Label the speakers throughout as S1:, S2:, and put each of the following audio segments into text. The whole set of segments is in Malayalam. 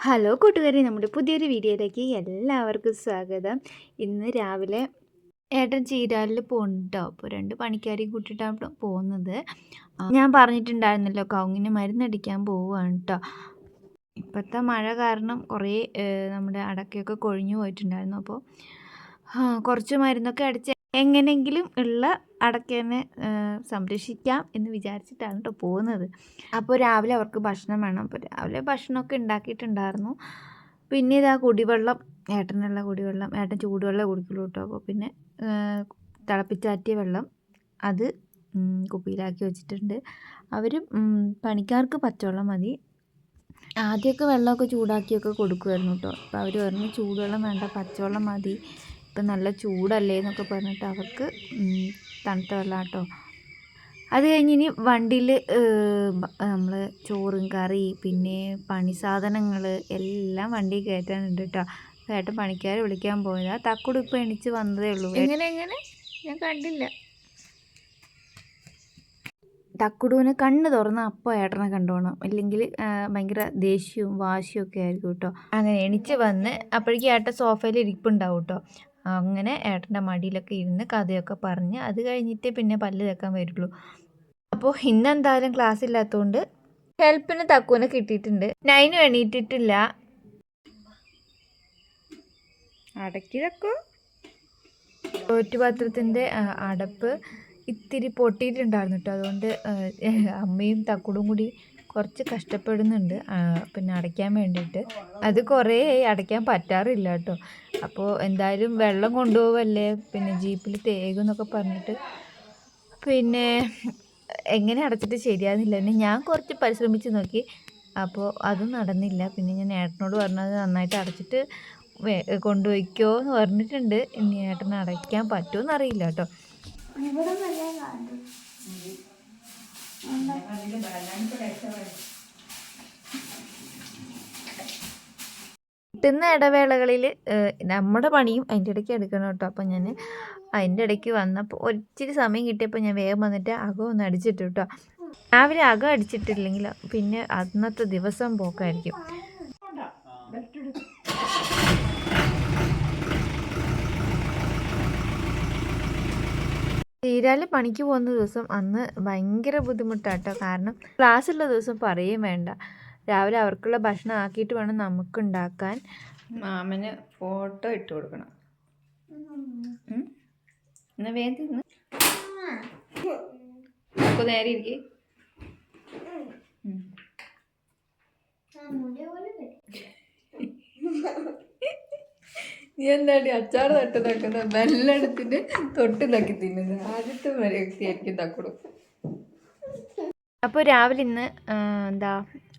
S1: ഹലോ കൂട്ടുകാരെ, നമ്മുടെ പുതിയൊരു വീഡിയോയിലേക്ക് എല്ലാവർക്കും സ്വാഗതം. ഇന്ന് രാവിലെ ഏട്ടൻ ചീരാലിൽ പോകുന്നുണ്ടോ, അപ്പോൾ 2 പണിക്കാരെയും കൂട്ടിയിട്ടാണ് പോകുന്നത്. ഞാൻ പറഞ്ഞിട്ടുണ്ടായിരുന്നല്ലോ, കവുങ്ങിന് മരുന്നടിക്കാൻ പോവുകയാണ് കേട്ടോ. ഇപ്പോഴത്തെ മഴ കാരണം കുറേ നമ്മുടെ അടക്കയൊക്കെ കൊഴിഞ്ഞു പോയിട്ടുണ്ടായിരുന്നു. അപ്പോൾ കുറച്ച് മരുന്നൊക്കെ അടിച്ച് എങ്ങനെയെങ്കിലും ഉള്ള അടക്കേനെ സംരക്ഷിക്കാം എന്ന് വിചാരിച്ചിട്ടാണ് കേട്ടോ പോകുന്നത്. അപ്പോൾ രാവിലെ അവർക്ക് ഭക്ഷണം വേണം. അപ്പോൾ രാവിലെ ഭക്ഷണമൊക്കെ ഉണ്ടാക്കിയിട്ടുണ്ടായിരുന്നു. പിന്നെ ഇതാ കുടിവെള്ളം, ഏട്ടനുള്ള കുടിവെള്ളം, ഏട്ടൻ ചൂടുവെള്ളം കുടിക്കുള്ളൂ കേട്ടോ. അപ്പോൾ പിന്നെ തിളപ്പിച്ചാറ്റിയ വെള്ളം അത് കുപ്പിയിലാക്കി വെച്ചിട്ടുണ്ട്. അവർ പണിക്കാർക്ക് പച്ചവെള്ളം മതി. ആദ്യമൊക്കെ വെള്ളമൊക്കെ ചൂടാക്കിയൊക്കെ കൊടുക്കുമായിരുന്നു കേട്ടോ. അപ്പോൾ അവർ പറഞ്ഞു ചൂടുവെള്ളം വേണ്ട, പച്ചവെള്ളം മതി, ഇപ്പം നല്ല ചൂടല്ലേ എന്നൊക്കെ പറഞ്ഞിട്ട് അവർക്ക് തണുത്ത വെള്ളം കേട്ടോ. അത് കഴിഞ്ഞ് ഇനി വണ്ടിയിൽ നമ്മൾ ചോറും കറി പിന്നെ പണി സാധനങ്ങൾ എല്ലാം വണ്ടി കയറ്റാനുണ്ട് കേട്ടോ. ഏട്ടൻ പണിക്കാരെ വിളിക്കാൻ പോയതാണ്. തക്കുട് ഇപ്പോൾ എണീച്ച് വന്നതേ ഉള്ളൂ. എങ്ങനെ ഞാൻ കണ്ടില്ല. തക്കുടുവിന് കണ്ണ് തുറന്ന് അപ്പോൾ ഏട്ടനെ കണ്ടോണം, ഇല്ലെങ്കിൽ ഭയങ്കര ദേഷ്യവും വാശിയും ഒക്കെ ആയിരിക്കും കേട്ടോ. അങ്ങനെ എണീച്ച് വന്ന് അപ്പോഴേക്കും ഏട്ടൻ സോഫയിൽ ഇരിപ്പുണ്ടാവും കേട്ടോ. അങ്ങനെ ഏട്ടൻ്റെ മടിയിലൊക്കെ ഇരുന്ന് കഥയൊക്കെ പറഞ്ഞ് അത് കഴിഞ്ഞിട്ട് പിന്നെ പല്ല് തേക്കാൻ വരുള്ളൂ. അപ്പോൾ ഇന്നെന്തായാലും ക്ലാസ് ഇല്ലാത്തതുകൊണ്ട് ഹെൽപ്പിന് തക്കുവിനെ കിട്ടിയിട്ടുണ്ട്. നൈനും എണീറ്റിട്ടില്ല. അടക്കി തക്കു. ചോറ്റുപാത്രത്തിൻ്റെ അടപ്പ് ഇത്തിരി പൊട്ടിയിട്ടുണ്ടായിരുന്നു കേട്ടോ. അതുകൊണ്ട് അമ്മയും തക്കുടും കൂടി കുറച്ച് കഷ്ടപ്പെടുന്നുണ്ട് പിന്നെ അടയ്ക്കാൻ വേണ്ടിയിട്ട്. അത് കുറേ അടയ്ക്കാൻ പറ്റാറില്ല കേട്ടോ. അപ്പോൾ എന്തായാലും വെള്ളം കൊണ്ടുപോവല്ലേ, പിന്നെ ജീപ്പിൽ തേകും എന്നൊക്കെ പറഞ്ഞിട്ട് പിന്നെ എങ്ങനെ അടച്ചിട്ട് ശരിയാകുന്നില്ല. പിന്നെ ഞാൻ കുറച്ച് പരിശ്രമിച്ച് നോക്കി, അപ്പോൾ അതും നടന്നില്ല. പിന്നെ ഞാൻ ഏട്ടനോട് പറഞ്ഞത് നന്നായിട്ട് അടച്ചിട്ട് കൊണ്ടുപോയിക്കോ എന്ന് പറഞ്ഞിട്ടുണ്ട്. ഇനി ഏട്ടന് അടയ്ക്കാൻ പറ്റുമോ എന്നറിയില്ല കേട്ടോ. കിട്ടുന്ന ഇടവേളകളിൽ നമ്മുടെ പണിയും അതിൻ്റെ ഇടയ്ക്ക് എടുക്കണം കേട്ടോ. അപ്പം ഞാൻ അതിൻ്റെ ഇടയ്ക്ക് വന്നപ്പോൾ ഒരിച്ചിരി സമയം കിട്ടിയപ്പോൾ ഞാൻ വേഗം വന്നിട്ട് അകം ഒന്ന് അടിച്ചിട്ടു കേട്ടോ. രാവിലെ അകം അടിച്ചിട്ടില്ലെങ്കിൽ പിന്നെ അന്നത്തെ ദിവസം പോക്കായിരിക്കും. ചീരാല് പണിക്ക് പോകുന്ന ദിവസം അന്ന് ഭയങ്കര ബുദ്ധിമുട്ടാട്ടോ. കാരണം ക്ലാസ്സുള്ള ദിവസം പറയുകയും വേണ്ട. രാവിലെ അവർക്കുള്ള ഭക്ഷണം ആക്കിയിട്ട് വേണം നമുക്ക് ഉണ്ടാക്കാൻ. മാമന് ഫോട്ടോ ഇട്ട് കൊടുക്കണം. എന്നാ വേഗം തിന്ന് അപ്പോൾ നേരെ ഇരിക്കേ. നീ എന്താണ്ടി അച്ചാർ തൊട്ട് തക്കുന്ന വെള്ളെടുത്തിട്ട് തൊട്ട് തക്കി തിന്നുന്നത്? ആദ്യത്തെ വ്യക്തിയായിരിക്കും തക്കുടും. അപ്പോൾ രാവിലെ ഇന്ന്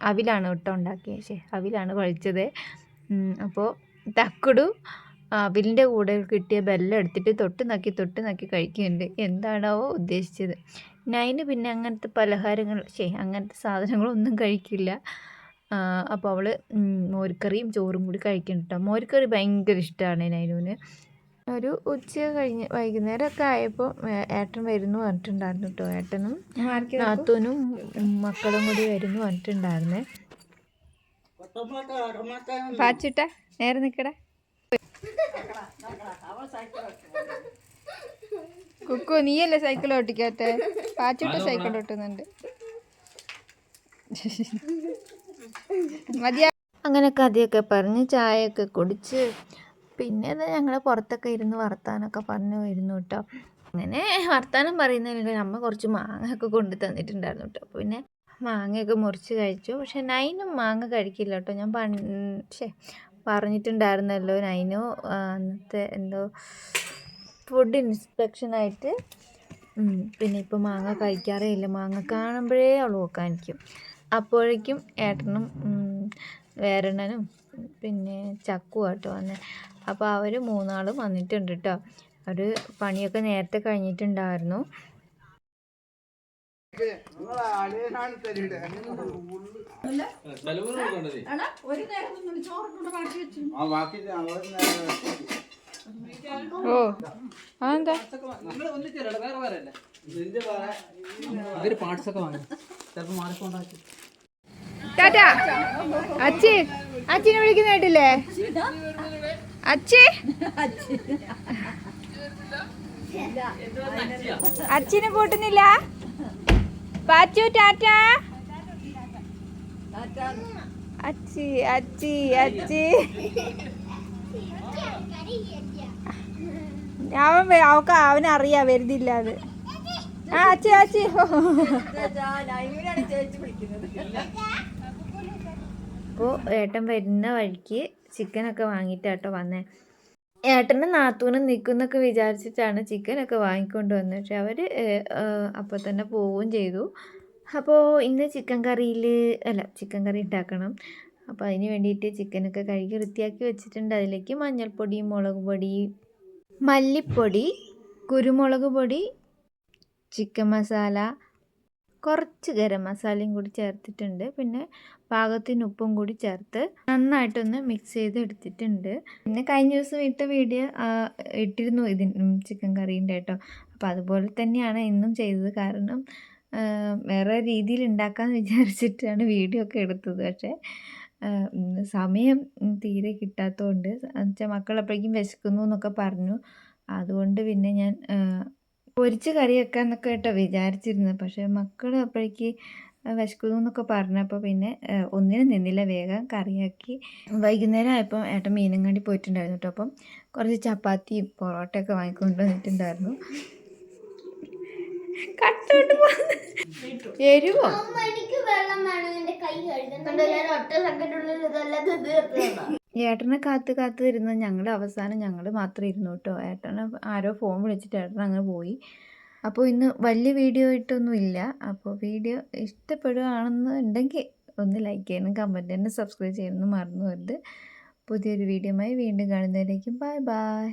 S1: അവിലാണ് കേട്ടോ ഉണ്ടാക്കിയത്. അവിലാണ് കഴിച്ചത്. അപ്പോൾ തക്കുടു അവിലിൻ്റെ കൂടെ കിട്ടിയ ബെല്ലം എടുത്തിട്ട് തൊട്ട് നക്കി കഴിക്കുന്നുണ്ട്. എന്താണോ ഉദ്ദേശിച്ചത്. നൈന് പിന്നെ അങ്ങനത്തെ പലഹാരങ്ങൾ അങ്ങനത്തെ സാധനങ്ങളൊന്നും കഴിക്കില്ല. അപ്പോൾ അവൾ മോരുകറിയും ചോറും കൂടി കഴിക്കുന്നുണ്ട് കേട്ടോ. മോരുകറി ഭയങ്കര ഇഷ്ടമാണ് നൈനുവിന്. ഒരു ഉച്ച കഴിഞ്ഞ് വൈകുന്നേരമൊക്കെ ആയപ്പോൾ ഏട്ടൻ വരുന്നു പറഞ്ഞിട്ടുണ്ടായിരുന്നു കേട്ടോ. ഏട്ടനും നാത്തൂനും മക്കളും കൂടി വരുന്നു പറഞ്ഞിട്ടുണ്ടായിരുന്നേ. പാച്ചിട്ട നേരെ നിൽക്കടേ. കുക്കു നീയല്ലേ സൈക്കിൾ ഓട്ടിക്കാട്ടെ? പാച്ചിട്ട സൈക്കിൾ ഓട്ടുന്നുണ്ട്. മതിയാ. അങ്ങനെ കഥയൊക്കെ പറഞ്ഞ് ചായയൊക്കെ കുടിച്ച് പിന്നെ ഞങ്ങൾ പുറത്തൊക്കെ ഇരുന്ന് വർത്താനമൊക്കെ പറഞ്ഞു വരുന്നു കേട്ടോ. അങ്ങനെ വർത്താനം പറയുന്നതിന് അമ്മ കുറച്ച് മാങ്ങയൊക്കെ കൊണ്ട് തന്നിട്ടുണ്ടായിരുന്നു കേട്ടോ. അപ്പോൾ പിന്നെ മാങ്ങയൊക്കെ മുറിച്ച് കഴിച്ചു. പക്ഷെ നൈനും മാങ്ങ കഴിക്കില്ല കേട്ടോ. ഞാൻ പറഞ്ഞിട്ടുണ്ടായിരുന്നല്ലോ, നൈനു അന്നത്തെ എന്തോ ഫുഡ് ഇൻസ്പെക്ഷനായിട്ട് പിന്നെ ഇപ്പോൾ മാങ്ങ കഴിക്കാറേ ഇല്ല. മാങ്ങ കാണുമ്പോഴേ അവൾ നോക്കാനിരിക്കും. അപ്പോഴേക്കും ഏട്ടനും വേരണനും പിന്നെ ചക്കു കേട്ടോ വന്ന്. അപ്പോൾ അവർ 3 ആളും വന്നിട്ടുണ്ട് കേട്ടോ. അവർ പണിയൊക്കെ നേരത്തെ കഴിഞ്ഞിട്ടുണ്ടായിരുന്നു. ഓ അതെന്താ പാർട്സൊക്കെ വാങ്ങി ചിലപ്പോൾ മാറിക്കൊണ്ടാക്കി. ടാറ്റാ അച്ചി. അച്ഛനെ വിളിക്കുന്ന കേട്ടില്ലേ? അച്ഛേ അച്ഛനെ കൂട്ടുന്നില്ല. പാച്ചു ടാറ്റ. അച്ചി അച്ചി അച്ചി. അവനറിയാ വരുന്നില്ല അത്. ആ അച്ചി അച്ചി. അപ്പോൾ ഏട്ടൻ വരുന്ന വഴിക്ക് ചിക്കനൊക്കെ വാങ്ങിയിട്ടാട്ടോ വന്നേ. ഏട്ടനും നാത്തൂനും നിൽക്കുന്നൊക്കെ വിചാരിച്ചിട്ടാണ് ചിക്കനൊക്കെ വാങ്ങിക്കൊണ്ട് വന്നത്. പക്ഷെ അവർ അപ്പോൾ തന്നെ പോവുകയും ചെയ്തു. അപ്പോൾ ഇന്ന് ചിക്കൻ കറി ഉണ്ടാക്കണം. അപ്പോൾ അതിന് വേണ്ടിയിട്ട് ചിക്കനൊക്കെ കഴുകി വൃത്തിയാക്കി വെച്ചിട്ടുണ്ട്. അതിലേക്ക് മഞ്ഞൾപ്പൊടി, മുളക് പൊടി, മല്ലിപ്പൊടി, കുരുമുളക് പൊടി, ചിക്കൻ മസാല, കുറച്ച് ഗരം മസാലയും കൂടി ചേർത്തിട്ടുണ്ട്. പിന്നെ പാകത്തിന് ഉപ്പും കൂടി ചേർത്ത് നന്നായിട്ടൊന്ന് മിക്സ് ചെയ്ത് എടുത്തിട്ടുണ്ട്. പിന്നെ കഴിഞ്ഞ ദിവസം ഇട്ട വീഡിയോ ഇട്ടിരുന്നു ചിക്കൻ കറീൻ്റെ കേട്ടോ. അപ്പോൾ അതുപോലെ തന്നെയാണ് ഇന്നും ചെയ്തത്. കാരണം വേറെ രീതിയിൽ ഉണ്ടാക്കാമെന്ന് വിചാരിച്ചിട്ടാണ് വീഡിയോ ഒക്കെ എടുത്തത്. പക്ഷേ സമയം തീരെ കിട്ടാത്തതുകൊണ്ട് എന്നുവെച്ചാൽ മക്കളപ്പോഴേക്കും വിശക്കുന്നു എന്നൊക്കെ പറഞ്ഞു. അതുകൊണ്ട് പിന്നെ ഞാൻ പൊരിച്ച് കറി വെക്കാമെന്നൊക്കെ കേട്ടോ വിചാരിച്ചിരുന്നത്. പക്ഷേ മക്കൾ അപ്പോഴേക്ക് വിശക്കുന്നു എന്നൊക്കെ പറഞ്ഞപ്പോൾ പിന്നെ ഒന്നിനും നിന്നില്ല, വേഗം കറിയാക്കി. വൈകുന്നേരം ആയപ്പോൾ ഏട്ടൻ മീനങ്ങാടി പോയിട്ടുണ്ടായിരുന്നു കേട്ടോ. അപ്പം കുറച്ച് ചപ്പാത്തിയും പൊറോട്ടയൊക്കെ വാങ്ങിക്കൊണ്ട് വന്നിട്ടുണ്ടായിരുന്നു. കട്ടോട്ട് എരിവോ? ഏട്ടനെ കാത്ത് ഇരുന്ന് അവസാനം ഞങ്ങൾ മാത്രം ഇരുന്നു കേട്ടോ. ഏട്ടനെ ആരോ ഫോൺ വിളിച്ചിട്ട് ഏട്ടൻ അങ്ങനെ പോയി. അപ്പോൾ ഇന്ന് വലിയ വീഡിയോ ഇട്ടൊന്നും ഇല്ല. അപ്പോൾ വീഡിയോ ഇഷ്ടപ്പെടുകയാണെന്നുണ്ടെങ്കിൽ ഒന്ന് ലൈക്ക് ചെയ്യണം, കമൻറ്റ് ചെയ്യണം, സബ്സ്ക്രൈബ് ചെയ്യണമെന്ന് മറന്നു പോകരുത്. പുതിയൊരു വീഡിയോയുമായി വീണ്ടും കാണുന്നതിലേക്കും ബൈ ബൈ.